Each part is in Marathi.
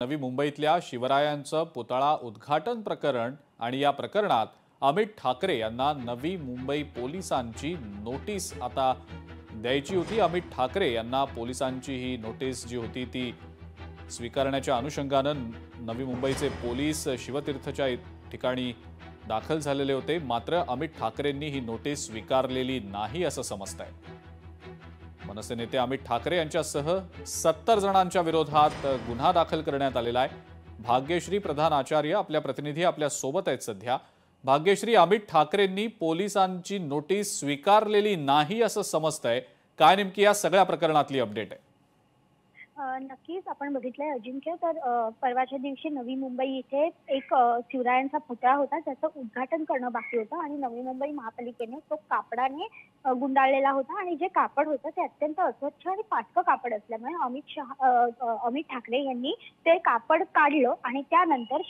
नवी मुंबईतल्या शिवरायांचं पुतळा उद्घाटन प्रकरण आणि या प्रकरणात अमित ठाकरे यांना नवी मुंबई पोलिसांची नोटीस आता द्यायची होती। अमित ठाकरे यांना पोलिसांची ही नोटीस जी होती ती स्वीकारण्याच्या अनुषंगानं नवी मुंबईचे पोलीस शिवतीर्थच्या ठिकाणी दाखल झालेले होते। मात्र अमित ठाकरेंनी ही नोटीस स्वीकारलेली नाही असं समजतंय। मनसे नेते अमित ठाकरे यांच्यासह 70 जणांच्या विरोधात गुन्हा दाखल करण्यात आलेला आहे। भाग्यश्री प्रधान आचार्य आपल्या प्रतिनिधी आपल्या सोबत आहेत सध्या। भाग्यश्री, अमित ठाकरेंनी पोलिसांची नोटीस स्वीकारलेली नाही असं समजतंय, काय नेमकी या सगळ्या प्रकरणातली अपडेट आहे? नक्कीच आपण बघितलंय अजिंक्य, तर परवाच्या दिवशी नवी मुंबई इथे एक शिवरायांचा पुतळा होता, त्याचं उद्घाटन करणं बाकी होतं आणि नवी मुंबई महापालिकेने तो कापडाने गुंडाळलेला होता आणि जे कापड होतं ते अत्यंत अस्वच्छ आणि फाटकं कापड असल्यामुळे अमित ठाकरे यांनी ते कापड काढलं आणि त्यानंतर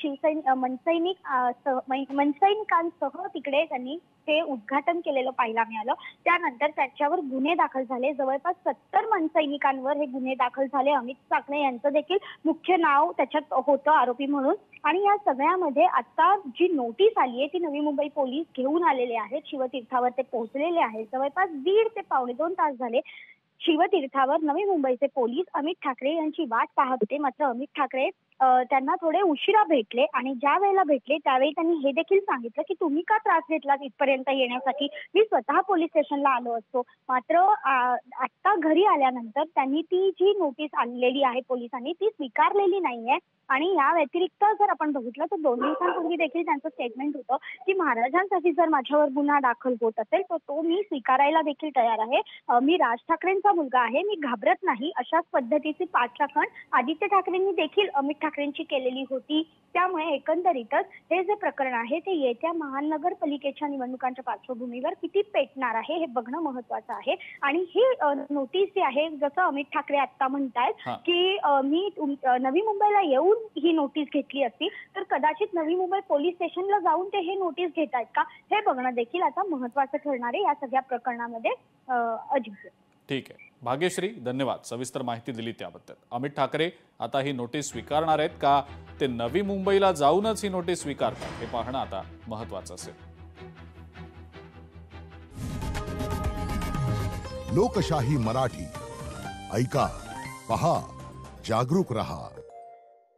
मनसैनिकांसह तिकडे त्यांनी ते उद्घाटन केलेलं पाहायला मिळालं। त्यानंतर त्याच्यावर गुन्हे दाखल झाले। जवळपास 70 मनसैनिकांवर हे गुन्हे दाखल झाले। अमित ठाकरे यांचं देखील मुख्य नाव त्याच्यात होतं आरोपी म्हणून। आणि या सगळ्यामध्ये आता जी नोटीस आली आहे ती नवी मुंबई पोलीस घेऊन आलेले आहेत। शिवतीर्थावर ते पोहोचलेले आहेत। जवळपास 1.5 ते पावणे 2 तास झाले शिवतीर्थावर नवी मुंबईचे पोलीस अमित ठाकरे यांची वाट पाहत होते। मात्र अमित ठाकरे त्यांना थोडे उशिरा भेटले आणि ज्या वेळेला भेटले त्यावेळी त्यांनी हे देखील सांगितलं की तुम्ही का त्रास घेतलात इथपर्यंत येण्यासाठी, मी स्वतः पोलीस स्टेशनला आलो असतो। मात्र आता घरी आल्यानंतर त्यांनी ती जी नोटीस आणलेली आहे पोलिसांनी ती स्वीकारलेली नाहीये। आणि या व्यतिरिक्त जर आपण बघितलं तर 2 दिवसांपूर्वी देखील त्यांचं स्टेटमेंट होतं की महाराजांसाठी जर माझ्यावर गुन्हा दाखल होत असेल तर तो मी स्वीकारायला देखील तयार आहे। मी राज ठाकरेंचा मुलगा आहे, मी घाबरत नाही, अशाच पद्धतीची पाठराखण आदित्य ठाकरेंनी देखील अमित ठाकरेंची केलेली होती। त्यामुळे एकंदरीतच हे जे प्रकरण आहे ते येत्या महानगरपालिकेच्या निवडणुकांच्या पार्श्वभूमीवर किती पेटणार आहे हे बघणं महत्त्वाचं आहे। आणि ही नोटीस जी आहे, जसं अमित ठाकरे आता म्हणतायत की मी नवी मुंबईला येऊन ही नोटीस घेतली असती तर कदाचित नवी मुंबई पोलीस स्टेशनला जाऊन ते हे नोटीस घेतायत का हे बघणं देखील आता महत्त्वाचं ठरणार आहे या सगळ्या प्रकरणामध्ये। अजिंक्य, ठीक आहे भाग्यश्री, धन्यवाद सविस्तर माहिती दिली त्याबद्दल। अमित ठाकरे आता ही नोटीस स्वीकारणार आहेत का ते नवी मुंबईला जाऊनच ही नोटीस स्वीकारतात हे पाहणं आता महत्त्वाचं असेल। लोकशाही मराठी ऐका, पहा, जागरूक रहा।